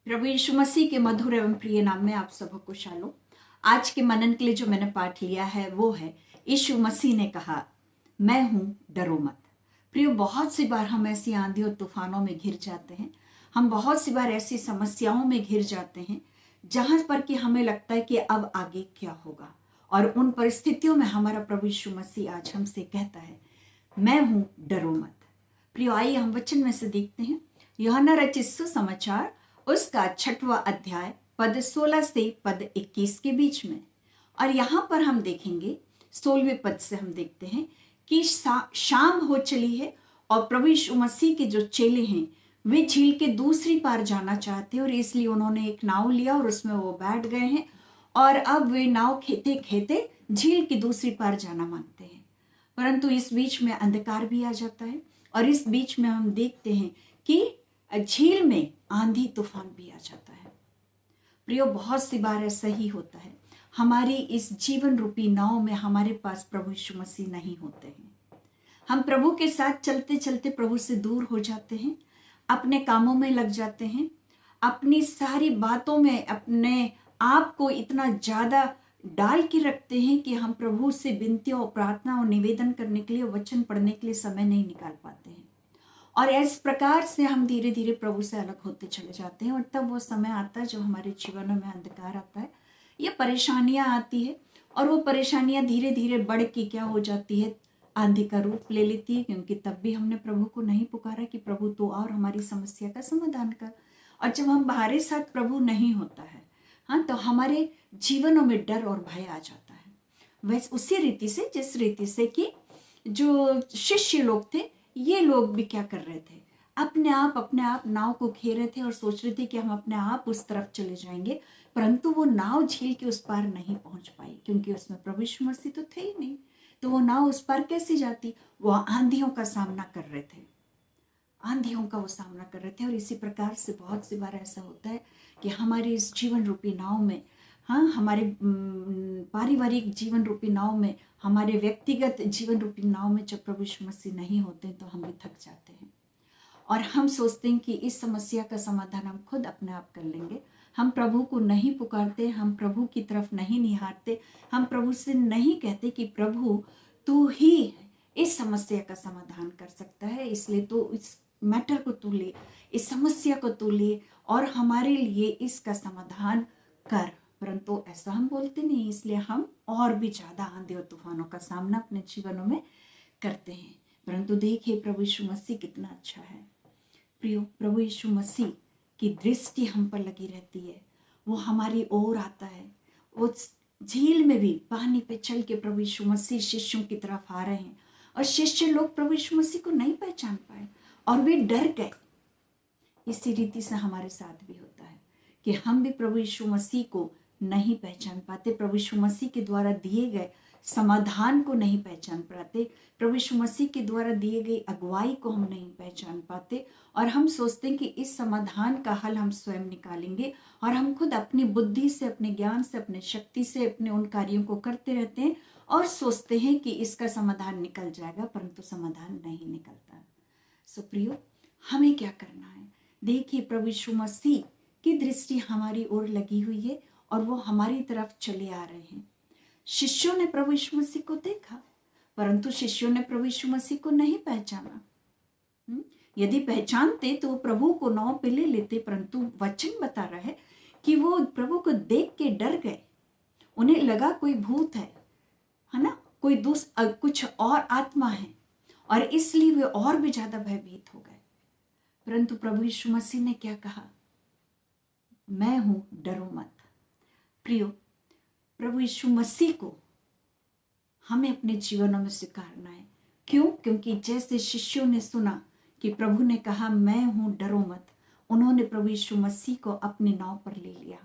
प्रभु यीशु मसीह के मधुर एवं प्रिय नाम में आप सबको शालो। आज के मनन के लिए जो मैंने पाठ लिया है वो है यीशु मसीह ने कहा, मैं हूं, डरो मत। प्रियो, बहुत सी बार हम ऐसी आंधी और तूफानों में घिर जाते हैं। हम बहुत सी बार ऐसी समस्याओं में घिर जाते हैं जहां पर कि हमें लगता है कि अब आगे क्या होगा। और उन परिस्थितियों में हमारा प्रभु यीशु मसीह आज हमसे कहता है, मैं हूं, डरो मत। प्रियो, आइए हम वचन में से देखते हैं यूहन्ना रचित सुसमाचार उसका 6वां अध्याय पद 16 से पद 21 के बीच में। और यहाँ पर हम देखेंगे 16वें पद से हम देखते हैं कि शाम हो चली है और प्रभु यीशु मसीह के जो चेले हैं वे झील के दूसरी पार जाना चाहते हैं और इसलिए उन्होंने एक नाव लिया और उसमें वो बैठ गए हैं और अब वे नाव खेते खेते झील की दूसरी पार जाना मांगते हैं। परंतु इस बीच में अंधकार भी आ जाता है और इस बीच में हम देखते हैं कि झील में आंधी तूफान भी आ जाता है। प्रियो, बहुत सी बार ऐसा ही होता है। हमारी इस जीवन रूपी नाव में हमारे पास प्रभु यीशु मसीह नहीं होते हैं। हम प्रभु के साथ चलते चलते प्रभु से दूर हो जाते हैं, अपने कामों में लग जाते हैं, अपनी सारी बातों में अपने आप को इतना ज्यादा डाल के रखते हैं कि हम प्रभु से विनतियों और प्रार्थना और निवेदन करने के लिए, वचन पढ़ने के लिए समय नहीं निकाल पाते हैं। और इस प्रकार से हम धीरे धीरे प्रभु से अलग होते चले जाते हैं और तब वो समय आता है जो हमारे जीवनों में अंधकार आता है, ये परेशानियां आती है और वो परेशानियां धीरे धीरे बढ़ के क्या हो जाती है, आंधी का रूप ले लेती है। क्योंकि तब भी हमने प्रभु को नहीं पुकारा कि प्रभु तो और हमारी समस्या का समाधान कर। और जब हम हमारे साथ प्रभु नहीं होता है, हाँ, तो हमारे जीवनों में डर और भय आ जाता है। वैसे उसी रीति से, जिस रीति से कि जो शिष्य लोग थे, ये लोग भी क्या कर रहे थे, अपने आप नाव को घेर रहे थे और सोच रहे थे कि हम अपने आप उस तरफ चले जाएंगे। परंतु वो नाव झील के उस पार नहीं पहुंच पाई क्योंकि उसमें प्रभु यीशु मसीह तो थे ही नहीं। तो वो नाव उस पार कैसे जाती? वो आंधियों का सामना कर रहे थे, आंधियों का वो सामना कर रहे थे। और इसी प्रकार से बहुत सी बार ऐसा होता है कि हमारी इस जीवन रूपी नाव में, हाँ, हमारे पारिवारिक जीवन रूपी नाव में, हमारे व्यक्तिगत जीवन रूपी नाव में जब प्रभु यीशु मसीह नहीं होते तो हम भी थक जाते हैं और हम सोचते हैं कि इस समस्या का समाधान हम खुद अपने आप कर लेंगे। हम प्रभु को नहीं पुकारते, हम प्रभु की तरफ नहीं निहारते, हम प्रभु से नहीं कहते कि प्रभु तू ही इस समस्या का समाधान कर सकता है, इसलिए तो इस मैटर को तू ले, इस समस्या को तू ले और हमारे लिए इसका समाधान कर। परंतु ऐसा हम बोलते नहीं, इसलिए हम और भी ज्यादा आंधी और तूफानों का सामना अपने जीवनों में करते हैं। परंतु देखिए प्रभु यीशु मसीह कितना अच्छा है। प्रियो, प्रभु यीशु मसीह की दृष्टि हम पर लगी रहती है, वो हमारी ओर आता है। वो झील में भी पानी पे चल के प्रभु यीशु मसीह शिष्यों की तरफ आ रहे हैं और शिष्य लोग प्रभु यीशु मसीह को नहीं पहचान पाए और वे डर गए। इसी रीति से हमारे साथ भी होता है कि हम भी प्रभु यीशु मसीह को नहीं पहचान पाते, प्रभु यीशु मसीह के द्वारा दिए गए समाधान को नहीं पहचान पाते, प्रभु यीशु मसीह के द्वारा दिए गई अगुवाई को हम नहीं पहचान पाते और हम सोचते हैं कि इस समाधान का हल हम स्वयं निकालेंगे और हम खुद अपनी बुद्धि से, अपने ज्ञान से, अपने शक्ति से अपने उन कार्यों को करते रहते हैं और सोचते हैं कि इसका समाधान निकल जाएगा, परंतु समाधान नहीं निकलता। सो प्रियो, हमें क्या करना है? देखिए, प्रभु यीशु मसीह की दृष्टि हमारी ओर लगी हुई है और वो हमारी तरफ चले आ रहे हैं। शिष्यों ने प्रभु यीशु मसीह को देखा, परंतु शिष्यों ने प्रभु यीशु मसीह को नहीं पहचाना। यदि पहचानते तो प्रभु को नाव पे ले लेते, परंतु वचन बता रहा है कि वो प्रभु को देख के डर गए। उन्हें लगा कोई भूत है ना, कोई कुछ और आत्मा है और इसलिए वे और भी ज्यादा भयभीत हो गए। परंतु प्रभु यीशु मसीह ने क्या कहा? मैं हूं, डरो मत। प्रियो, प्रभु यीशु मसीह को हमें अपने जीवनों में स्वीकारना है। क्यों? क्योंकि जैसे शिष्यों ने सुना कि प्रभु ने कहा मैं हूं, डरो मत, उन्होंने प्रभु यीशु मसीह को अपनी नाव पर ले लिया।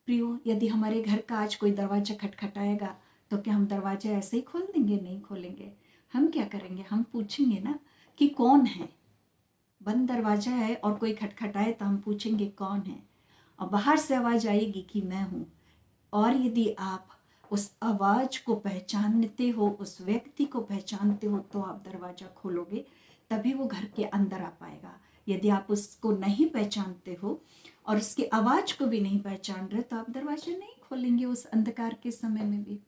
प्रियो, यदि हमारे घर का आज कोई दरवाजा खटखटाएगा तो क्या हम दरवाजा ऐसे ही खोल देंगे? नहीं खोलेंगे। हम क्या करेंगे? हम पूछेंगे ना कि कौन है। बंद दरवाजा है और कोई खटखटाए तो हम पूछेंगे कौन है, और बाहर से आवाज आएगी कि मैं हूं। और यदि आप उस आवाज को पहचानते हो, उस व्यक्ति को पहचानते हो, तो आप दरवाजा खोलोगे, तभी वो घर के अंदर आ पाएगा। यदि आप उसको नहीं पहचानते हो और उसकी आवाज को भी नहीं पहचान रहे, तो आप दरवाजा नहीं खोलेंगे उस अंधकार के समय में भी।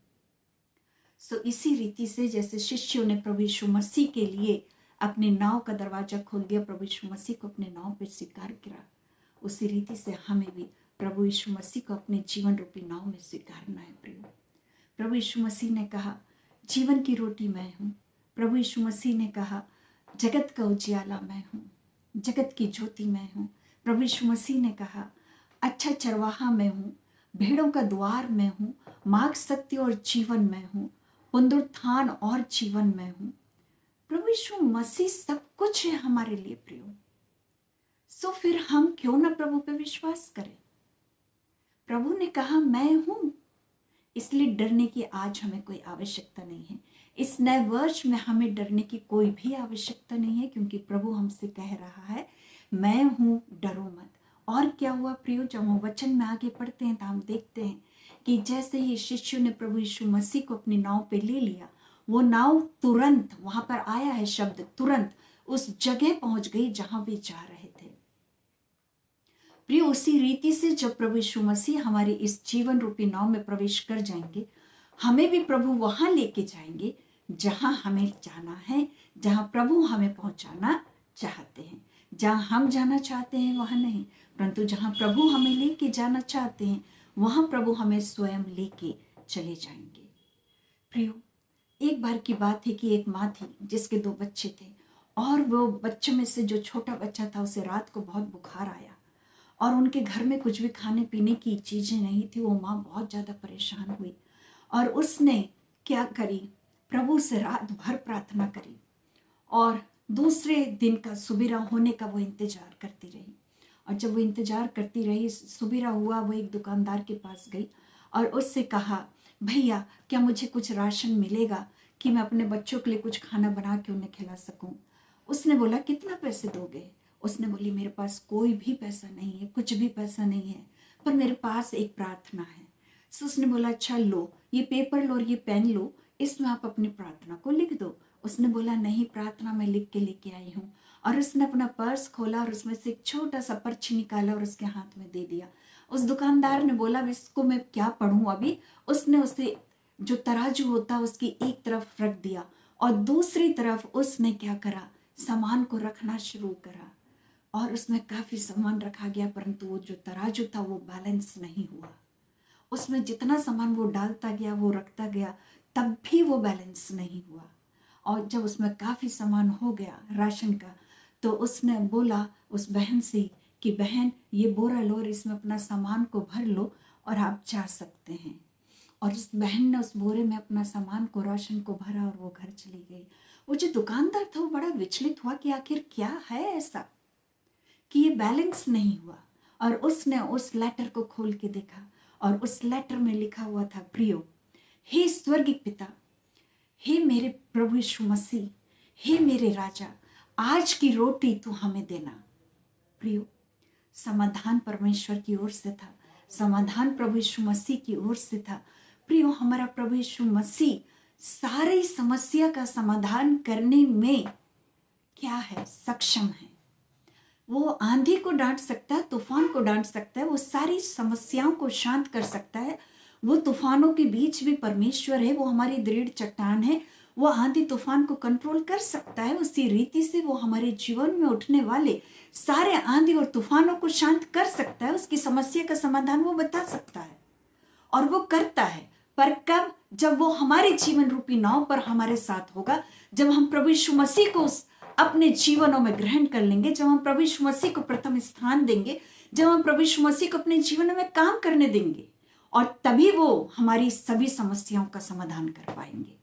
सो इसी रीति से जैसे शिष्यों ने प्रभु यीशु मसीह के लिए अपने नाव का दरवाजा खोल दिया, प्रभु यीशु मसीह को अपने नाव पर स्वीकार किया, उसी रीति से हमें भी प्रभु यीशु मसीह को अपने जीवन रूपी नाव में स्वीकारना है। प्रियो, प्रभु यीशु मसीह ने कहा जीवन की रोटी मैं हूँ। प्रभु यीशु मसीह ने कहा जगत का उजियाला मैं हूँ, जगत की ज्योति मैं हूँ। प्रभु यीशु मसीह ने कहा अच्छा चरवाहा मैं हूँ, भेड़ों का द्वार मैं हूँ, मार्ग सत्य और जीवन मैं हूँ, पुनरुत्थान और जीवन मैं हूँ। प्रभु यीशु मसीह सब कुछ है हमारे लिए प्रियो। सो फिर हम क्यों ना प्रभु पे विश्वास करें। प्रभु ने कहा मैं हूं, इसलिए डरने की आज हमें कोई आवश्यकता नहीं है। इस नए वर्ष में हमें डरने की कोई भी आवश्यकता नहीं है, क्योंकि प्रभु हमसे कह रहा है मैं हूं, डरो मत। और क्या हुआ प्रियो, जब हम वचन में आगे पढ़ते हैं तो हम देखते हैं कि जैसे ही शिष्यों ने प्रभु यीशु मसीह को अपनी नाव पे ले लिया, वो नाव तुरंत, वहां पर आया है शब्द तुरंत, उस जगह पहुंच गई जहां वे जा रहे थे। प्रिय, उसी रीति से जब प्रभु यीशु मसीह हमारे इस जीवन रूपी नाव में प्रवेश कर जाएंगे, हमें भी प्रभु वहां लेके जाएंगे जहां हमें जाना है, जहां प्रभु हमें पहुंचाना चाहते हैं। जहां हम जाना चाहते हैं वहां नहीं, परंतु जहां प्रभु हमें लेके जाना चाहते हैं वहां प्रभु हमें स्वयं लेके चले जाएंगे। प्रियो, एक बार की बात है कि एक माँ थी जिसके 2 बच्चे थे, और वो बच्चों में से जो छोटा बच्चा था उसे रात को बहुत बुखार आया और उनके घर में कुछ भी खाने पीने की चीजें नहीं थी। वो माँ बहुत ज्यादा परेशान हुई और उसने क्या करी, प्रभु से रात भर प्रार्थना करी और दूसरे दिन का सुबेरा होने का वो इंतजार करती रही। और जब वो इंतजार करती रही, सुबेरा हुआ, वो एक दुकानदार के पास गई और उससे कहा भैया क्या मुझे कुछ राशन मिलेगा कि मैं अपने बच्चों के लिए कुछ खाना बना के उन्हें खिला सकूं। उसने बोला कितना पैसे दोगे। उसने बोली मेरे पास कोई भी पैसा नहीं है, कुछ भी पैसा नहीं है, पर मेरे पास एक प्रार्थना है। सो उसने बोला अच्छा लो, ये पेपर लो और ये पेन लो, इसमें आप अपनी प्रार्थना को लिख दो। उसने बोला नहीं, प्रार्थना मैं लिख के लेके आई हूँ। और उसने अपना पर्स खोला और उसमें से एक छोटा सा पर्ची निकाला और उसके हाथ में दे दिया। उस दुकानदार ने बोला इसको मैं क्या पढ़ूं अभी। उसने उसे जो तराजू होता उसकी एक तरफ रख दिया और दूसरी तरफ उसने क्या करा, सामान को रखना शुरू करा और उसमें काफी सामान रखा गया, परंतु वो जो तराजू था वो बैलेंस नहीं हुआ। उसमें जितना सामान वो डालता गया, वो रखता गया, तब भी वो बैलेंस नहीं हुआ। और जब उसमें काफी सामान हो गया राशन का, तो उसने बोला उस बहन से कि बहन ये बोरा लो और इसमें अपना सामान को भर लो और आप जा सकते हैं। और उस बहन ने उस बोरे में अपना सामान को, राशन को भरा और वो घर चली गई। वो जो दुकानदार था वो बड़ा विचलित हुआ कि आखिर क्या है ऐसा कि ये बैलेंस नहीं हुआ। और उसने उस लेटर को खोल के देखा और उस लेटर में लिखा हुआ था प्रियो, हे स्वर्गीय पिता, हे मेरे प्रभु यीशु मसीह, हे मेरे राजा, आज की रोटी तू हमें देना। प्रियो, समाधान परमेश्वर की ओर से था, समाधान प्रभु यीशु मसीह की ओर से था। प्रियो, हमारा प्रभु यीशु मसीह सारी समस्या का समाधान करने में क्या है, सक्षम है। वो आंधी को डांट सकता है, तूफान को डांट सकता है, वो सारी समस्याओं को शांत कर सकता है। वो तूफानों के बीच भी परमेश्वर है, वो हमारी दृढ़ चट्टान है, वो आंधी तूफान को कंट्रोल कर सकता है। उसी रीति से वो हमारे जीवन में उठने वाले सारे आंधी और तूफानों को शांत कर सकता है। उसकी समस्या का समाधान वो बता सकता है और वो करता है। पर कब? जब वो हमारे जीवन रूपी नाव पर हमारे साथ होगा, जब हम प्रभु यीशु मसीह को अपने जीवनों में ग्रहण कर लेंगे, जब हम प्रभु यीशु मसीह को प्रथम स्थान देंगे, जब हम प्रभु यीशु मसीह को अपने जीवन में काम करने देंगे, और तभी वो हमारी सभी समस्याओं का समाधान कर पाएंगे।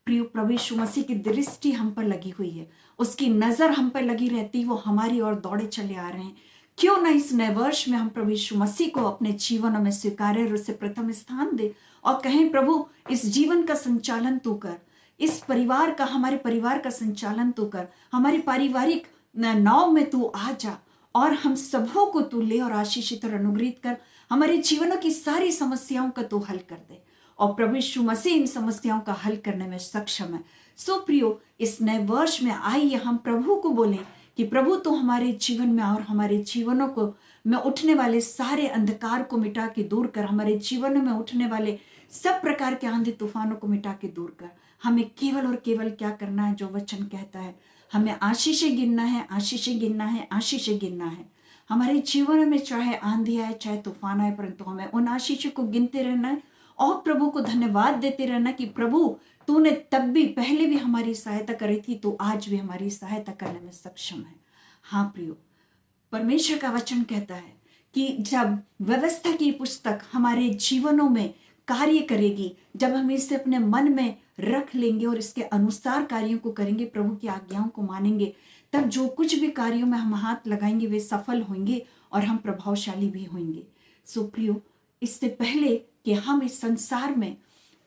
प्रिय, प्रभु यीशु मसीह की दृष्टि हम पर लगी हुई है, उसकी नजर हम पर लगी रहती, वो हमारी ओर दौड़े चले आ रहे हैं। क्यों ना इस नए वर्ष में हम प्रभु यीशु मसीह को अपने जीवन में स्वीकारें और उसे प्रथम स्थान दे और कहें प्रभु इस जीवन का संचालन तू कर, इस परिवार का, हमारे परिवार का संचालन तू कर, हमारी पारिवारिक नाव में तू आ जा और हम सबों को तू ले और आशीषित और अनुग्रहित कर, हमारे जीवनों की सारी समस्याओं का तू हल कर दे। और प्रभु यीशु मसीह इन समस्याओं का हल करने में सक्षम है। सो प्रियो, इस नए वर्ष में आइए हम प्रभु को बोलें कि प्रभु तू हमारे जीवन में और हमारे जीवनों को में उठने वाले सारे अंधकार को मिटा के दूर कर, हमारे जीवनों में उठने वाले सब प्रकार के आंधी तूफानों को मिटा के दूर कर। हमें केवल और केवल क्या करना है, जो वचन कहता है, हमें आशीषें गिनना है, आशीषें गिनना है, आशीषें गिनना है। हमारे जीवन में चाहे आंधी आए, चाहे तूफान आए, परंतु हमें उन आशीषों को गिनते रहना है और प्रभु को धन्यवाद देते रहना कि प्रभु तूने तब भी पहले भी हमारी सहायता करी थी, तो आज भी हमारी सहायता करने में सक्षम है। हाँ प्रियो, परमेश्वर का वचन कहता है कि जब व्यवस्था की पुस्तक हमारे जीवनों में कार्य करेगी, जब हम इसे अपने मन में रख लेंगे और इसके अनुसार कार्यों को करेंगे, प्रभु की आज्ञाओं को मानेंगे, तब जो कुछ भी कार्यों में हम हाथ लगाएंगे वे सफल होंगे और हम प्रभावशाली भी होंगे। सो प्रियो, इससे पहले कि हम इस संसार में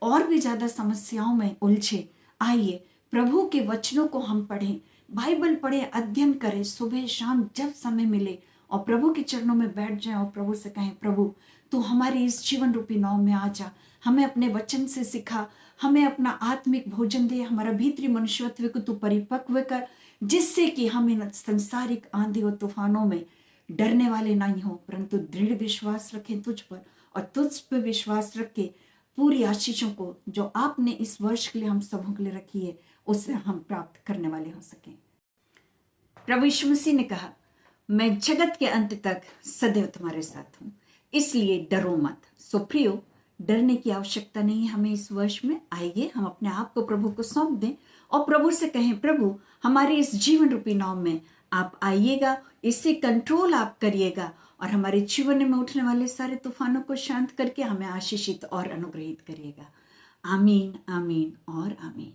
और भी ज्यादा समस्याओं में उलझे, आइए प्रभु के वचनों को हम पढ़ें, बाइबल पढ़े, अध्ययन करें, सुबह शाम जब समय मिले और प्रभु के चरणों में बैठ जाएं और प्रभु से कहें, प्रभु तू हमारे इस जीवन रूपी नाव में आ जा, हमें अपने वचन से सिखा, हमें अपना आत्मिक भोजन दे, हमारा भीतरी मनुष्यत्व को तू परिपक्व कर, जिससे कि हम इन संसारिक आंधी और तूफानों में डरने वाले नहीं हो, परंतु दृढ़ विश्वास रखें तुझ पर और तुझ पर विश्वास रख के पूरी आशीषों को जो आपने इस वर्ष के लिए हम सबों के लिए रखी है, उससे हम प्राप्त करने वाले हो सकें। प्रभु यीशु मसीह ने कहा, मैं जगत के अंत तक सदैव तुम्हारे साथ हूं, इसलिए डरो मत। सो प्रियो, डरने की आवश्यकता नहीं है हमें इस वर्ष में। आइए हम अपने आप को प्रभु को सौंप दें और प्रभु से कहें, प्रभु हमारे इस जीवन रूपी नाव में आप आइएगा, इससे कंट्रोल आप करिएगा और हमारे जीवन में उठने वाले सारे तूफानों को शांत करके हमें आशीषित और अनुग्रहित करिएगा। आमीन, आमीन और आमीन।